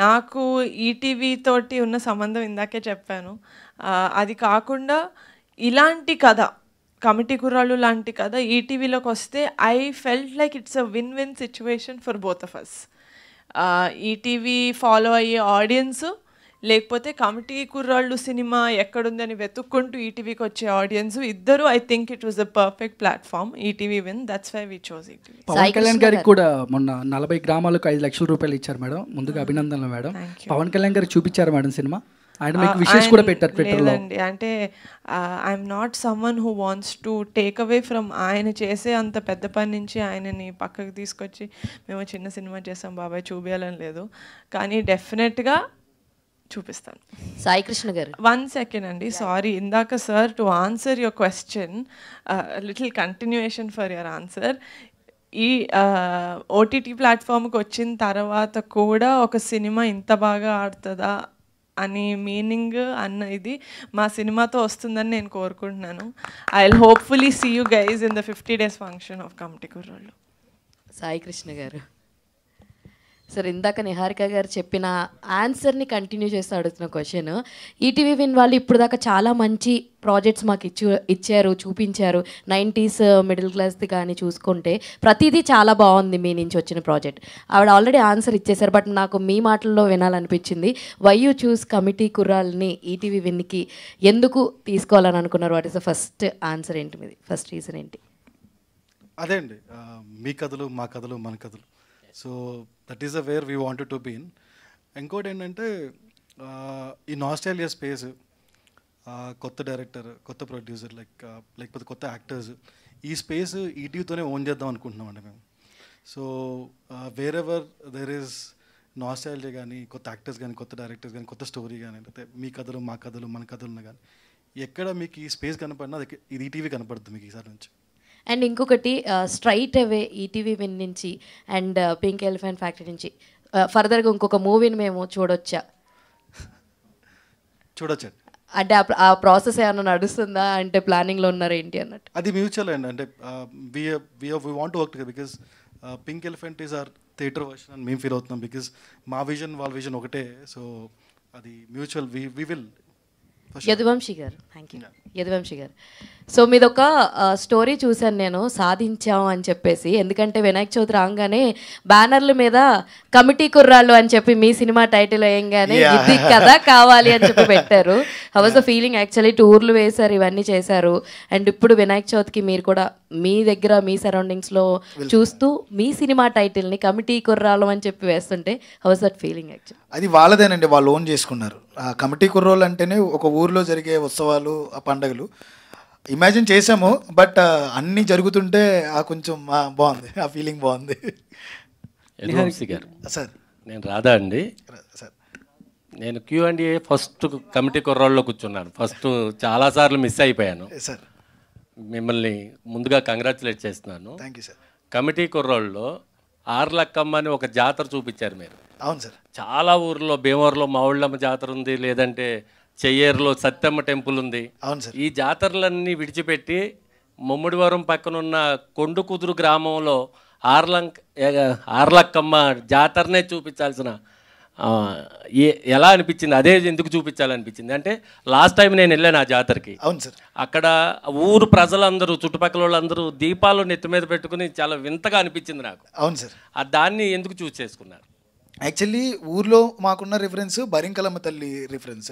నాకు ఈటీవీ తోటి ఉన్న సంబంధం ఇందాకే చెప్పాను. అది కాకుండా ఇలాంటి కథ, కమిటీ కుర్రాళ్ళు లాంటి కథ ఈటీవీలోకి వస్తే I felt like it's a win win situation for both of us. ETV follow అయ్యే ఆడియన్స్, లేకపోతే కమిటీ కుర్రాళ్ళు సినిమా ఎక్కడుందని వెతుక్కుంటూ ఈటీవీకి వచ్చే ఆడియన్స్, ఇద్దరు I think it was the perfect platform. ETV win, that's why we chose ETV. Pavan Kalyan గారికి కూడా మొన్న 40 గ్రామాలకు 5 లక్షల రూపాయలు ఇచ్చారు మేడం. ముందుగా అభినందనలు మేడం. పవన్ కళ్యాణ్ గారికి చూపించారు మేడం సినిమా. ఆయన మీకు విషెస్ కూడా పెట్టారు ట్విట్టర్లో. లేదండి, అంటే I'm not someone who wants to take away from ఆయన చేసే అంత పెద్ద పని నుంచి ఆయనని పక్కకు తీసుకొచ్చి మేము చిన్న సినిమా చేసాం బాబాయ్ చూపించాలని లేదు, కానీ డెఫినెట్గా చూపిస్తాను. సాయి కృష్ణ గారు, 1 సెకండ్ అండి, సారీ, ఇందాక sir to answer your question, little continuation for your answer. ఈ ఓటీటీ ప్లాట్ఫామ్కి వచ్చిన తర్వాత కూడా ఒక సినిమా ఇంత బాగా ఆడుతుందా అని మీనింగ్ అన్న ఇది మా సినిమాతో వస్తుందని నేను కోరుకుంటున్నాను. I will hopefully see you guys in the 50 days function of committee కుర్రాళ్ళు. సాయి కృష్ణ గారు, సార్ ఇందాక నిహారిక గారు చెప్పిన ఆన్సర్ని కంటిన్యూ చేస్తూ అడుగుతున్న క్వశ్చన్, ఈటీవీ విన్ వాళ్ళు ఇప్పుడు దాకా చాలా మంచి ప్రాజెక్ట్స్ మాకు ఇచ్చారు, చూపించారు. 90s మిడిల్ క్లాస్ది కానీ చూసుకుంటే ప్రతిదీ చాలా బాగుంది మీ నుంచి వచ్చిన ప్రాజెక్ట్. ఆవిడ ఆల్రెడీ ఆన్సర్ ఇచ్చేశారు, బట్ నాకు మీ మాటల్లో వినాలనిపించింది. వై యూ చూస్ కమిటీ కుర్రాల్ని ఈటీవీ విన్కి ఎందుకు తీసుకోవాలని అనుకున్నారు? What is the first answer ఏంటి మీది? ఫస్ట్ రీజన్ ఏంటి? అదే అండి, మీ కథలు మా కథలు మన కథలు. So that is the where we wanted to be in. ఇంకోటి ఏంటంటే ఈ నాస్టాలియా స్పేస్, కొత్త డైరెక్టర్, కొత్త ప్రొడ్యూసర్, లేకపోతే కొత్త యాక్టర్స్, ఈ స్పేస్ ఈటీవీతోనే ఓన్ చేద్దాం అనుకుంటున్నామండి మేము. So wherever there is nostalgia కానీ, కొత్త యాక్టర్స్ కానీ, కొత్త డైరెక్టర్స్ కానీ, కొత్త స్టోరీ కానీ, లేకపోతే మీ కథలు మా కథలు మన కథలు కానీ, ఎక్కడ మీకు ఈ స్పేస్ కనపడినా ఇది ఈటీవీ కనపడుతుంది మీకు ఈసారి నుంచి. అండ్ ఇంకొకటి, స్ట్రైట్ అవే ఈటీవీ విన్ నుంచి అండ్ పింక్ ఎలిఫెంట్ ఫ్యాక్టరీ నుంచి ఫర్దర్గా ఇంకొక మూవీని మేము చూడొచ్చా? చూడొచ్చండి. అంటే ఆ ప్రాసెస్ ఏమైనా నడుస్తుందా, అంటే ప్లానింగ్లో ఉన్నారా ఏంటి అన్నట్టు? అది మ్యూచువల్ అండి, అంటే we want work together because pink elephant is our theatre version అని మేము ఫీల్ అవుతున్నాం. బికాస్ మా విజన్ వాళ్ళ విజన్ ఒకటే. సో అది మ్యూచువల్. We will. యదువంశీ గారు, థ్యాంక్ యూ. యదువంశీ గారు, సో మీదొక స్టోరీ చూశాను నేను, సాధించాం అని చెప్పేసి. ఎందుకంటే వినాయక చవితి రాగానే బ్యానర్ల మీద కమిటీ కుర్రాళ్ళు అని చెప్పి మీ సినిమా టైటిల్ వేయంగానే ఇది కదా కావాలి అని చెప్పి పెట్టారు. How was the feeling? Actually టూర్లు వేశారు, ఇవన్నీ చేశారు, అండ్ ఇప్పుడు వినాయక చవితికి మీరు కూడా మీ దగ్గర మీ సరౌండింగ్స్లో చూస్తూ మీ సినిమా టైటిల్ని కమిటీ కుర్రాళ్ళు అని చెప్పి వేస్తుంటే how was that feeling? Actually అది వాళ్ళదేనండి, వాళ్ళు ఓన్ చేసుకున్నారు. ఆ కమిటీ కుర్రోళ్ళు అంటేనే ఒక ఊర్లో జరిగే ఉత్సవాలు, ఆ పండుగలు ఇమాజిన్ చేసాము. బట్ అన్నీ జరుగుతుంటే ఆ కొంచెం బాగుంది, ఆ ఫీలింగ్ బాగుంది. గారు సార్, నేను రాధా అండి. సార్, నేను Q&A ఫస్ట్ కమిటీ కుర్రాళ్ళలో కూర్చున్నాను. ఫస్ట్ చాలాసార్లు మిస్ అయిపోయాను. సార్ మిమ్మల్ని ముందుగా కంగ్రాచులేట్ చేస్తున్నాను. Thank you sir. కమిటీ కుర్రాళ్ళలో ఆర్లక్కమ్మ అని ఒక జాతర చూపించారు మీరు. అవును సార్. చాలా ఊర్లో, భీమవరంలో మావుళ్ళమ్మ జాతర ఉంది, లేదంటే చెయ్యేరులో సత్యమ్మ టెంపుల్ ఉంది. అవును సార్. ఈ జాతరలన్నీ విడిచిపెట్టి ముమ్మిడివరం పక్కనున్న కొండుకుదురు గ్రామంలో ఆర్లక్కమ్మ జాతరనే చూపించాల్సిన ఎలా అనిపించింది? అదే ఎందుకు చూపించాలనిపించింది అంటే, లాస్ట్ టైం నేను వెళ్ళాను ఆ జాతరకి. అవును సార్. అక్కడ ఊరు ప్రజలందరూ, చుట్టుపక్కల వాళ్ళందరూ దీపాలు నెత్తి మీద పెట్టుకుని చాలా వింతగా అనిపించింది నాకు. అవును సార్. దాన్ని ఎందుకు చూస్ చేసుకున్నారు? యాక్చువల్లీ ఊర్లో మాకున్న రిఫరెన్స్ బరింకలమ్మ తల్లి రిఫరెన్స్.